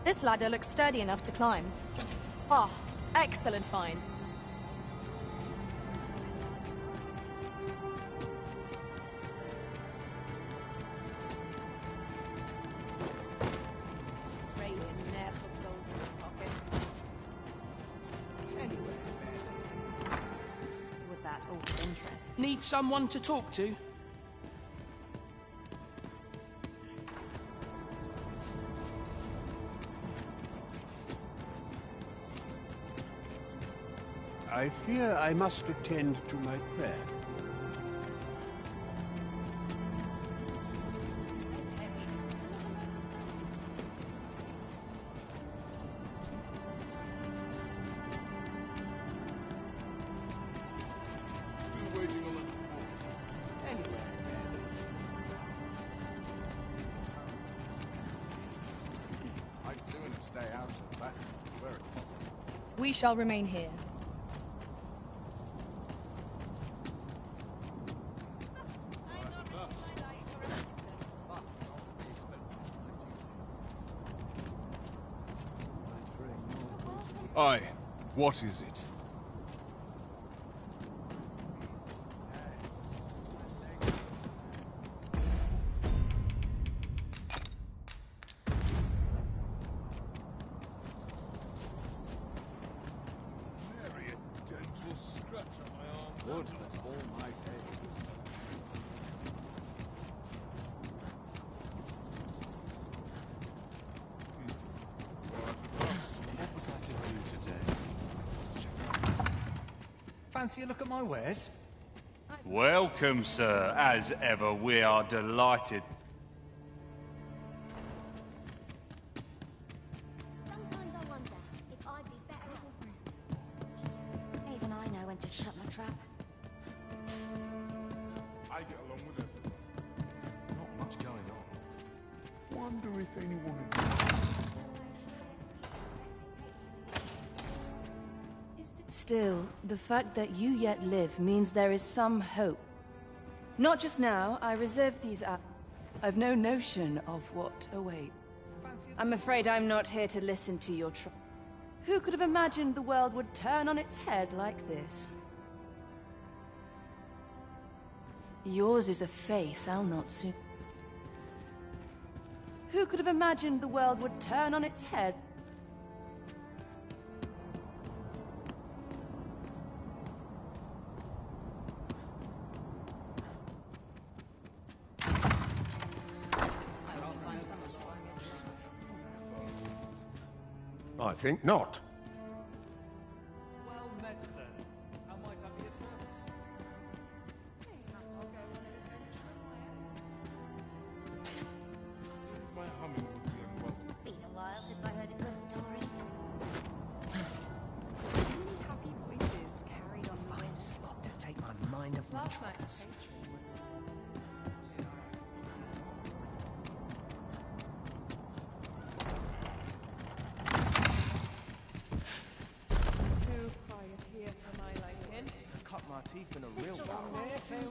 This ladder looks sturdy enough to climb. Ah, excellent find. Would that alter interest? Need someone to talk to? I fear I must attend to my prayer. I'd sooner stay out of that where it's possible. We shall remain here. Aye, what is it? Nary a dental scratch on my arm. Would that all my days. What was I to do today? Let's check. Fancy a look at my wares? Welcome, sir. As ever, we are delighted. Sometimes I wonder if I'd be better off. Even I know when to shut my trap. I get along with everyone. Not much going on. Wonder if anyone... Still, the fact that you yet live means there is some hope. Not just now, I reserve these up. I've no notion of what awaits. I'm afraid I'm not here to listen to your Who could have imagined the world would turn on its head like this? Yours is a face I'll not soon... Who could have imagined the world would turn on its head? I think not. Well met, sir. How might I be of service? Seems my humming would be unwelcome. Been a while since I heard a good story. Many happy voices carried on the wind. Slot to take my mind off my troubles. Too quiet here for my liking. To cut my teeth in a real battle.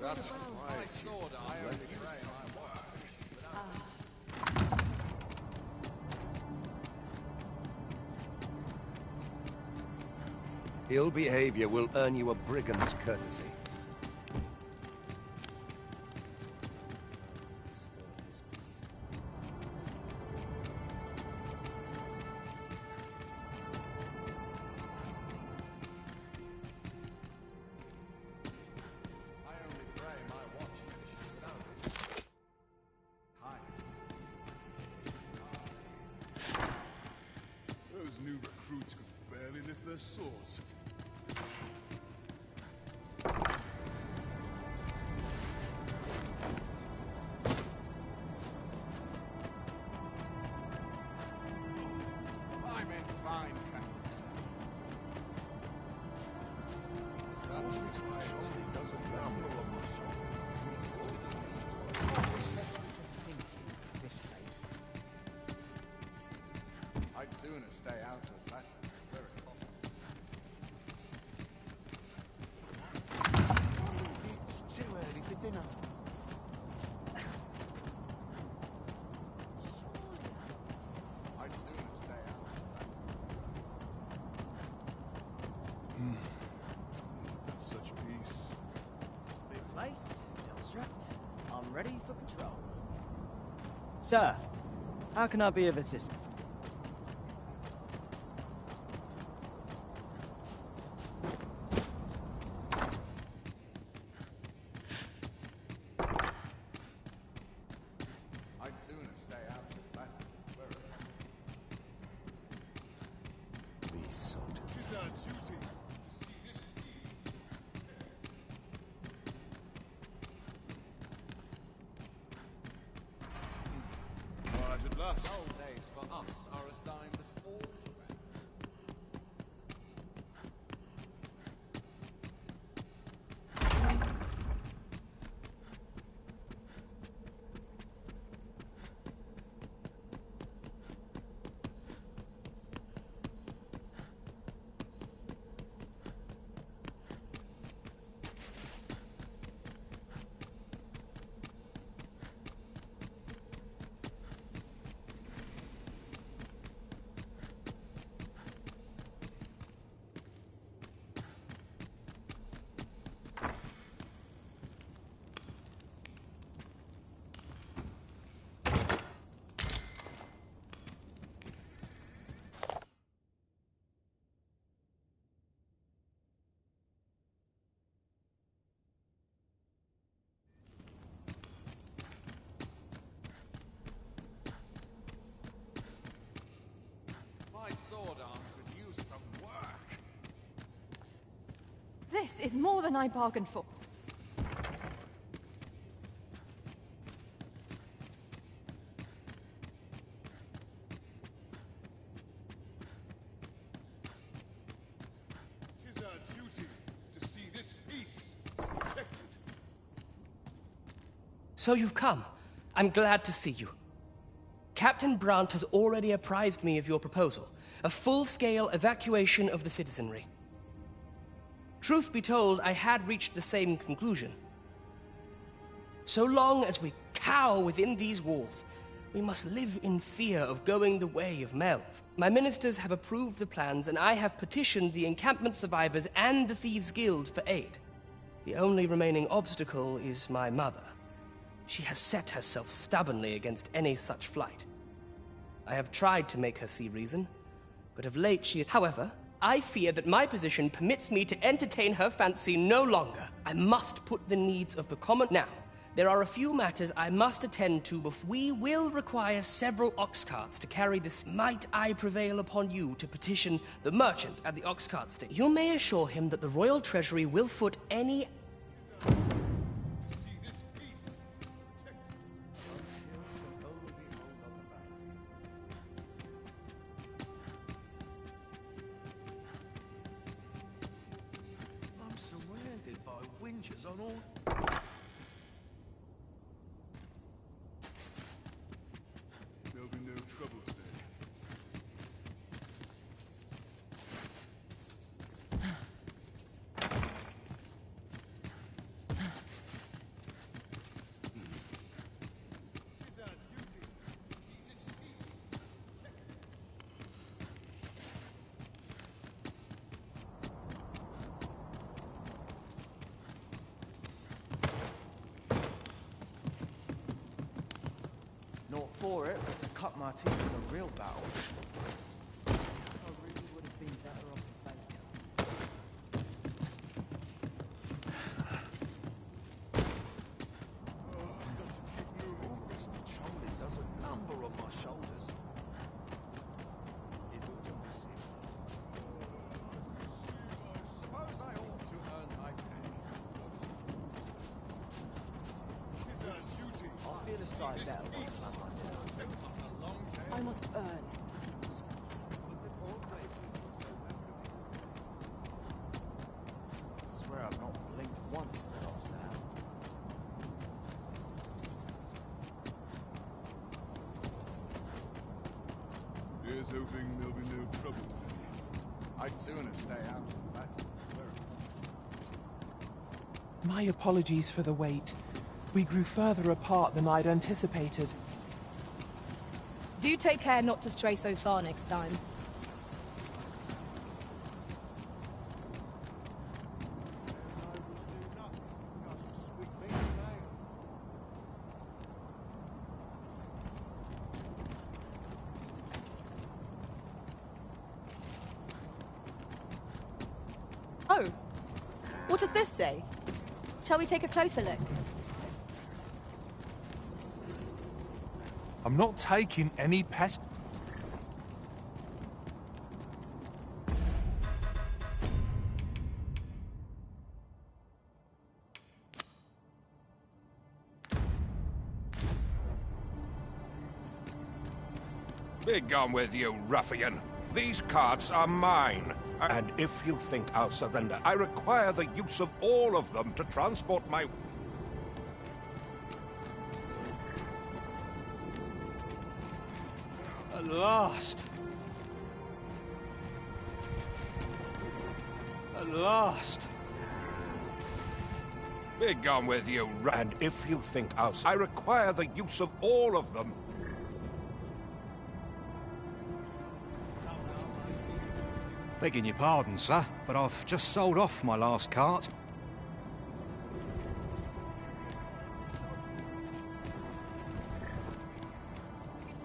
That's my sword. I only pray my work. Ill behavior will earn you a brigand's courtesy. I only pray my watch finishes sound. Those new recruits could barely lift their swords. I'm in fine company. My shoulder doesn't rumble on my I'd sooner stay out of that where it's possible. It's too early for dinner. I'd sooner stay ready for patrol. Sir, how can I be of assistance? I'd sooner stay out of that. These soldiers. It is our duty to see this peace. Right at last. Old days for us are a sign that all is well. My sword arm could use some work. This is more than I bargained for. It is our duty to see this peace protected. So you've come. I'm glad to see you. Captain Brandt has already apprised me of your proposal, a full-scale evacuation of the citizenry. Truth be told, I had reached the same conclusion. So long as we cower within these walls, we must live in fear of going the way of Melv. My ministers have approved the plans, and I have petitioned the encampment survivors and the Thieves' Guild for aid. The only remaining obstacle is my mother. She has set herself stubbornly against any such flight. I have tried to make her see reason, but of late she... However, I fear that my position permits me to entertain her fancy no longer. I must put the needs of the common... Now, there are a few matters I must attend to before we will require several ox carts to carry this. Might I prevail upon you to petition the merchant at the ox cart station? You may assure him that the royal treasury will foot any... See this peace protected. Those hills can only be held on the battlefield. I'm surrounded by winches on all... There'll be no trouble today. It is our duty to see this peace protected. Not for it, but to cut my teeth in a real battle. I really would have been better off a banker. All this patrolling does a number on my shoulders. Is all of this Suppose I ought to earn my pay. It is our duty. I feel a sight better once I'm on my dinner. A long day. I must earn. I swear I've not blinked once in the last hour. Here's hoping there'll be no trouble today. I'd sooner stay out of that. My apologies for the wait. We grew further apart than I'd anticipated. Do take care not to stray so far next time. Oh, what does this say? Shall we take a closer look? I'm not taking any pest. Be gone with you, ruffian. These carts are mine. And if you think I'll surrender, I require the use of all of them to transport my... At last. At last. Be gone with you, and if you think I require the use of all of them. Begging your pardon, sir, but I've just sold off my last cart.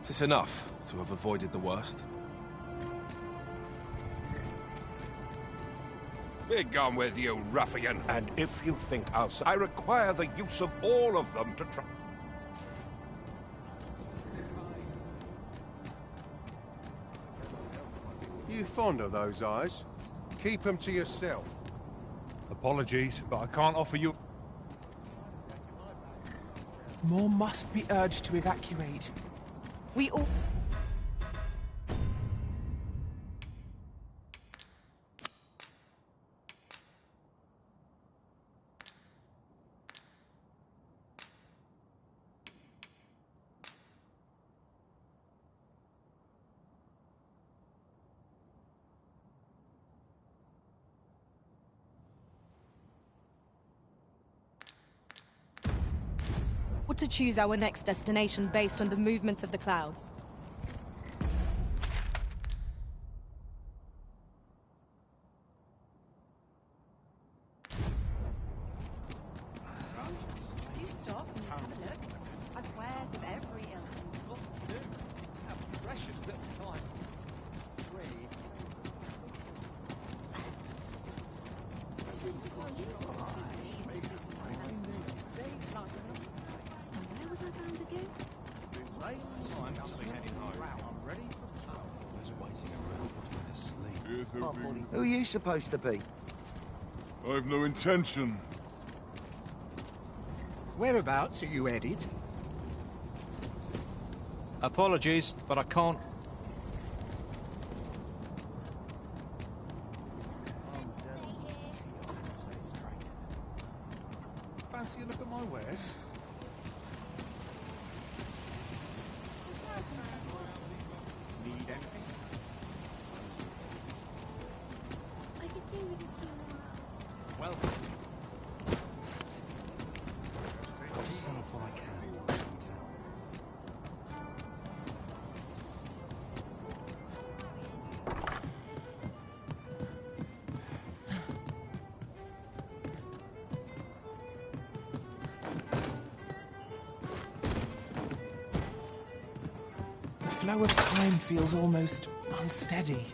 Is this enough to have avoided the worst? Be gone with you, ruffian. And if you think I require the use of all of them to try... You fond of those eyes? Keep them to yourself. Apologies, but I can't offer you... More must be urged to evacuate. We all... to choose our next destination based on the movements of the clouds. Do stop and have a look. I've wares of every ilk. Lots to do. Have a precious little time. Tree. Where was I bound again? Who are you supposed to be? I've no intention. Whereabouts are you headed? Apologies, but I can't. Fancy a look at my wares? Need anything? I could do with a few more. Welcome. Got to sell off what I can. The flow of time feels almost unsteady.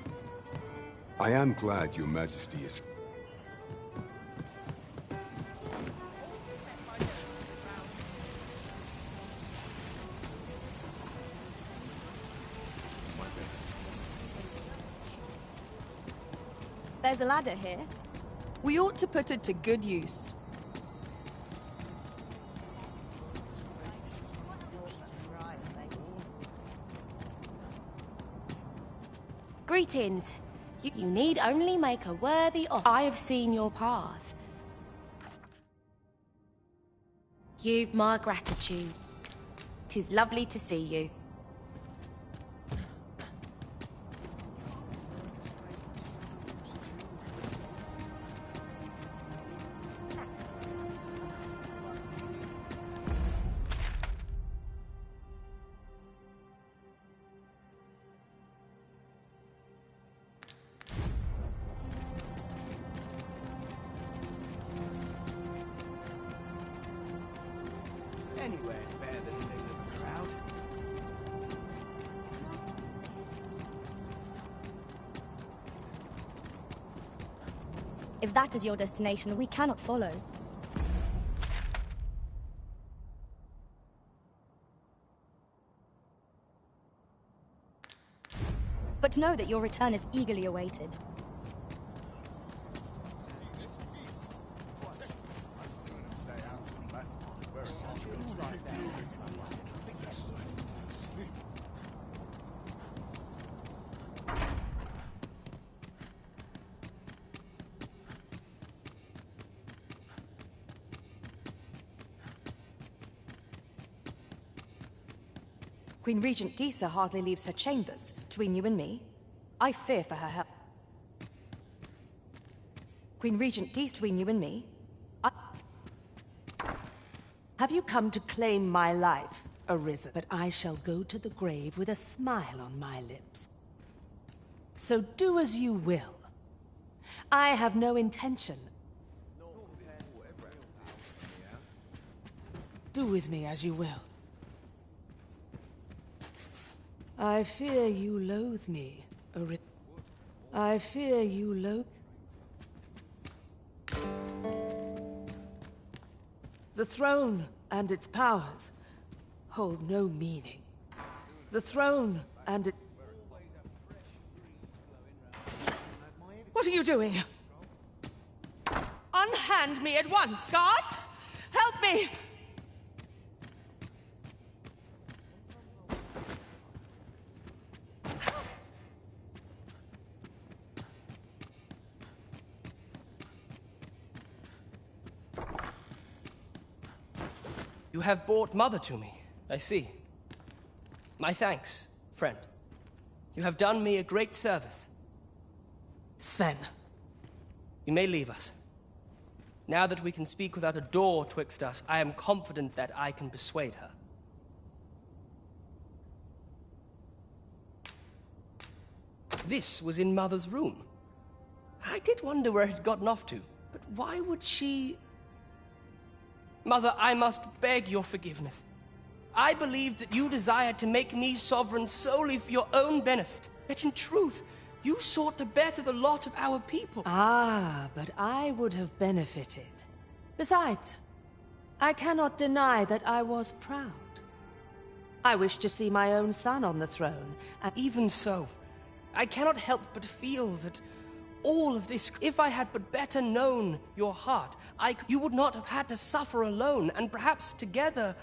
I am glad your majesty is... There's a ladder here. We ought to put it to good use. Greetings. You need only make a worthy offer. I have seen your path. You've my gratitude. 'Tis lovely to see you. Anywhere's better than the middle of a crowd. If that is your destination, we cannot follow. But know that your return is eagerly awaited. Queen Regent Disa hardly leaves her chambers. Between you and me, I fear for her health. Queen Regent Disa, between you and me, Have you come to claim my life, Arisen? But I shall go to the grave with a smile on my lips. So do as you will. I have no intention. Do with me as you will. I fear you loathe me, Arisen. I fear you loathe... The throne and its powers hold no meaning. The throne and it... What are you doing? Unhand me at once, guards! Help me! You have brought Mother to me, I see. My thanks, friend. You have done me a great service. Sven. You may leave us. Now that we can speak without a door twixt us, I am confident that I can persuade her. This was in Mother's room. I did wonder where it had gotten off to, but why would she... Mother, I must beg your forgiveness. I believed that you desired to make me sovereign solely for your own benefit. Yet in truth, you sought to better the lot of our people. Ah, but I would have benefited. Besides, I cannot deny that I was proud. I wished to see my own son on the throne, and... Even so, I cannot help but feel that all of this, if I had but better known your heart, you would not have had to suffer alone, and perhaps together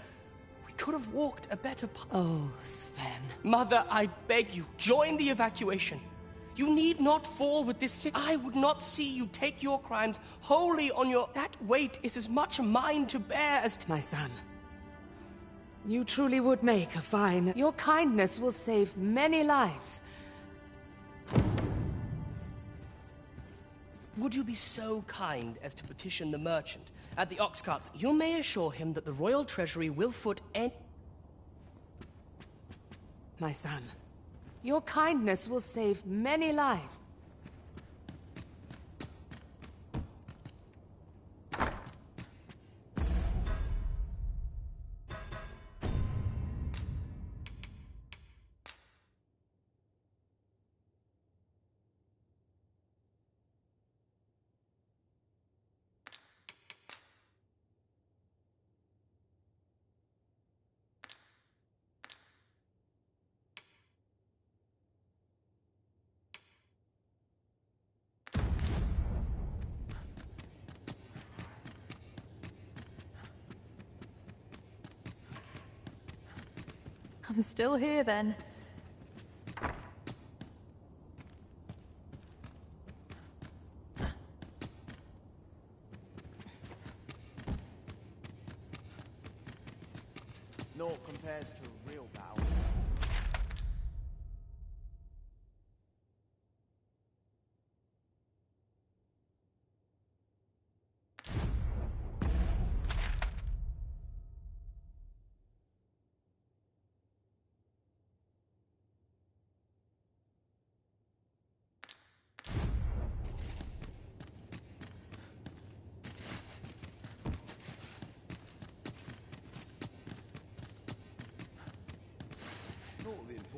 we could have walked a better path. Oh, Sven. Mother, I beg you, join the evacuation. You need not fall with this city. I would not see you take your crimes wholly on your... That weight is as much mine to bear as... My son, you truly would make a fine... Your kindness will save many lives. Would you be so kind as to petition the merchant at the ox carts? You may assure him that the royal treasury will foot any... My son, your kindness will save many lives. I'm still here, then. Naught compares to a real battle.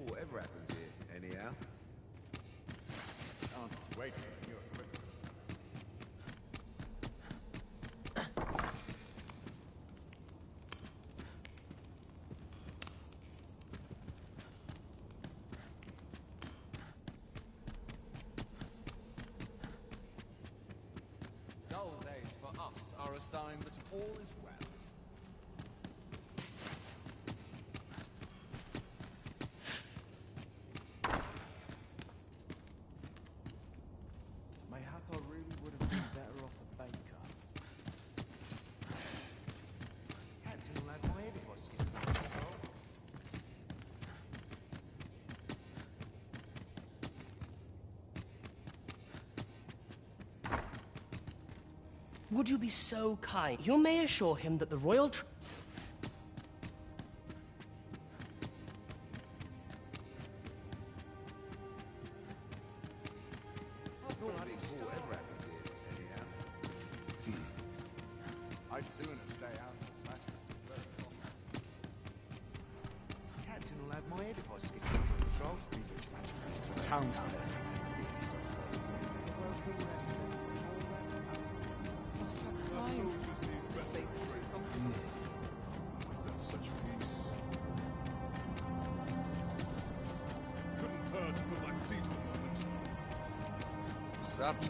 Whatever happens here, anyhow. Aren't waiting for your equipment. Dull days for us are a sign that all is well. Mayhap I really would have been better off a baker. Captain will have my head if I skip the control. Would you be so kind? You may assure him that the royal Bloody poor ever happened here, anyhow. I'd sooner stay out of fashion. Captain will have my head if I skip the control. Speak of Matters for townsmen. Really so cold. Welcome, wrestling. Our soldiers need better training. Without such peace. Couldn't hurt to put my feet on a moment. Such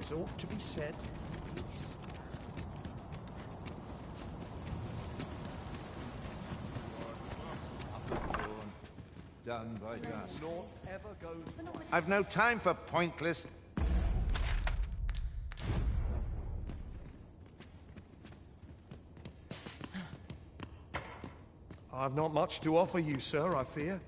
There's ought to be said. Peace. Done by dusk. Naught ever goes right. I've no time for pointless... I've not much to offer you, sir, I fear.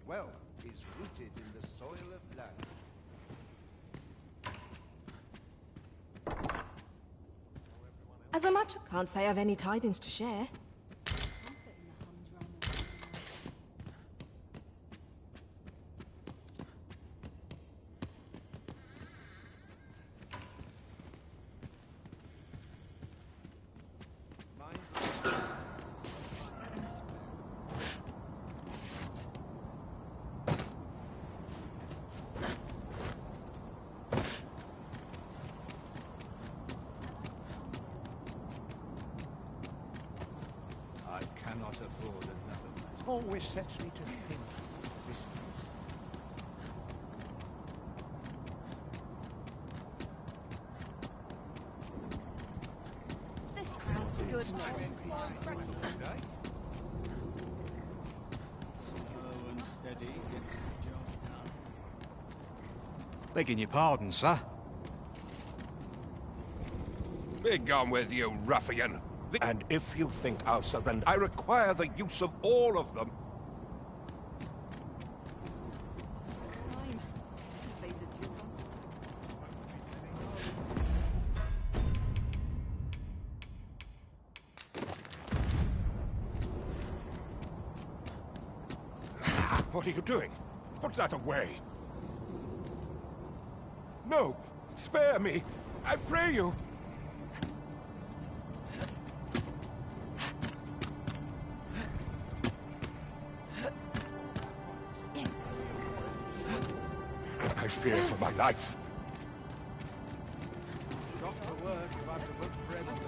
Wealth is rooted in the soil of land. As a matter, can't say I've any tidings to share. I cannot afford another match. Always sets me to think of this This crowd's goodness. Slow and steady gets the job done. Begging your pardon, sir. Be gone with you, ruffian! And if you think I'll surrender, I require the use of all of them. Time. This place is too long. What are you doing? Put that away! No! Spare me! I pray you! I fear for my life. Got to work if I'm to put bread on the...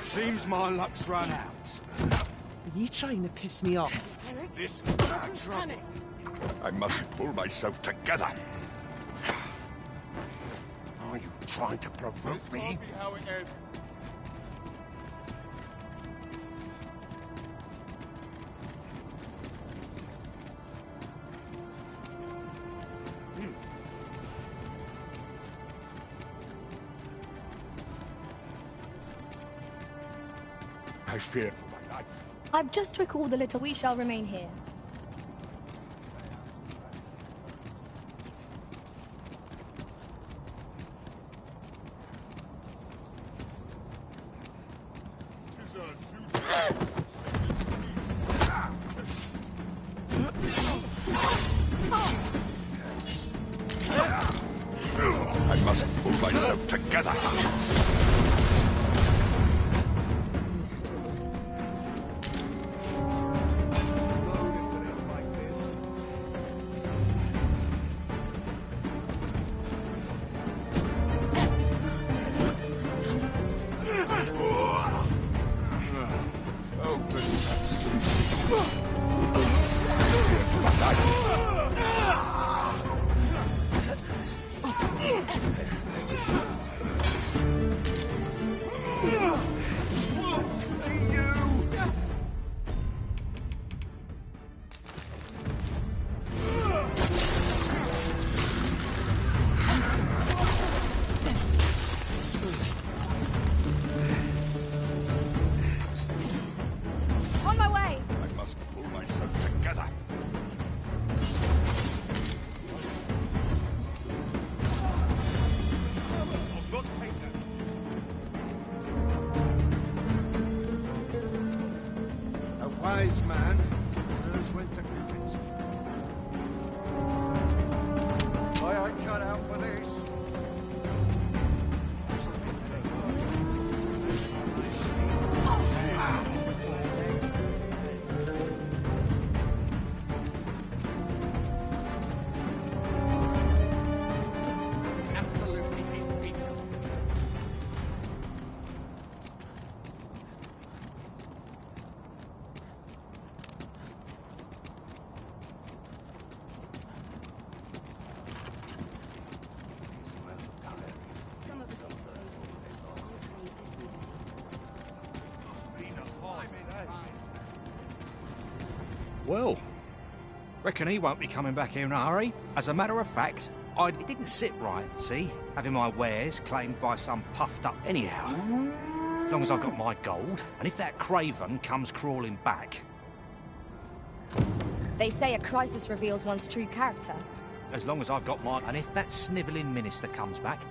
Seems my luck's run out. Are you trying to piss me off? This trouble. I must pull myself together. Are you trying to provoke me? Can't be how it ends. I fear for my life. I've just recalled a little. We shall remain here. I must pull myself together. On my way! I must pull myself together. A wise man knows when to grip it. I ain't cut out for this. Absolutely hate Peter. Well, reckon he won't be coming back here in a hurry. As a matter of fact, it didn't sit right, see? Having my wares claimed by some puffed up anyhow. As long as I've got my gold, and if that craven comes crawling back, They say a crisis reveals one's true character. as long as I've got my... And if that snivelling minister comes back,